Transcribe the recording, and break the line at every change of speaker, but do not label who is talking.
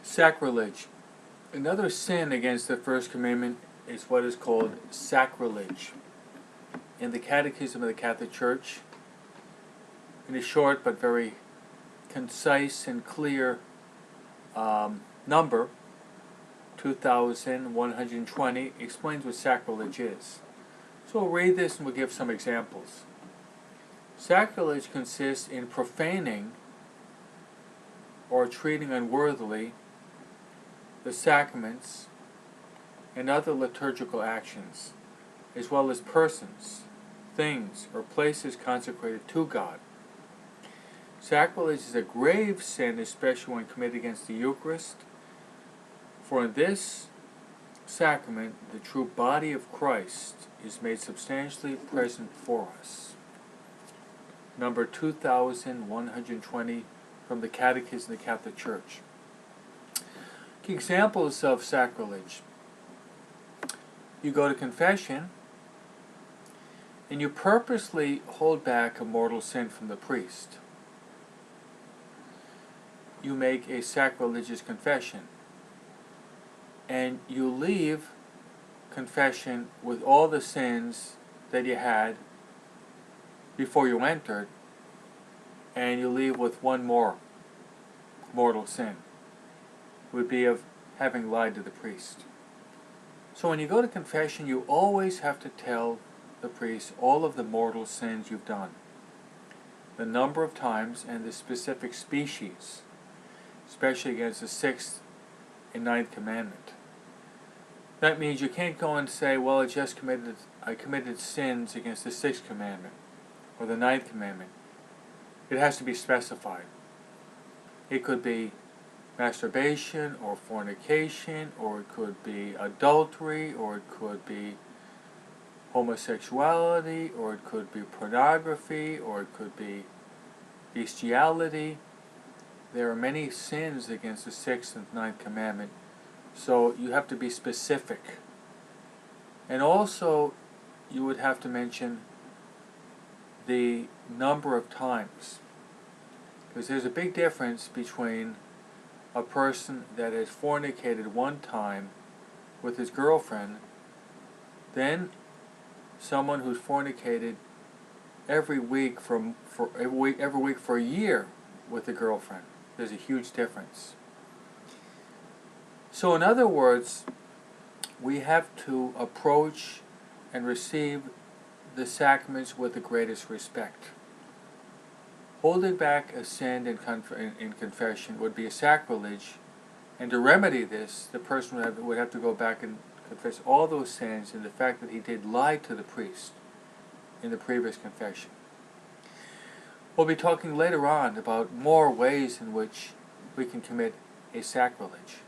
Sacrilege. Another sin against the first commandment is what is called sacrilege. In the Catechism of the Catholic Church, in a short but very concise and clear number, 2120, explains what sacrilege is. So we'll read this and we'll give some examples. Sacrilege consists in profaning or treating unworthily the sacraments and other liturgical actions, as well as persons, things, or places consecrated to God. Sacrilege is a grave sin, especially when committed against the Eucharist, for in this sacrament the true body of Christ is made substantially present for us. Number 2120 from the Catechism of the Catholic Church. Examples of sacrilege. You go to confession and you purposely hold back a mortal sin from the priest. You make a sacrilegious confession and you leave confession with all the sins that you had before you entered, and you leave with one more mortal sin. Would be of having lied to the priest. So when you go to confession, you always have to tell the priest all of the mortal sins you've done, the number of times and the specific species, especially against the 6th and 9th commandment. That means you can't go and say, well, I committed sins against the 6th commandment or the 9th commandment. It has to be specified. It could be masturbation or fornication, or it could be adultery, or it could be homosexuality, or it could be pornography, or it could be bestiality. There are many sins against the 6th and 9th commandment, so you have to be specific. And also you would have to mention the number of times, because there's a big difference between a person that has fornicated one time with his girlfriend, then someone who's fornicated every week for a year with a girlfriend. There's a huge difference. So in other words, we have to approach and receive the sacraments with the greatest respect. Holding back a sin in confession would be a sacrilege, and to remedy this, the person would have to go back and confess all those sins and the fact that he did lie to the priest in the previous confession. We'll be talking later on about more ways in which we can commit a sacrilege.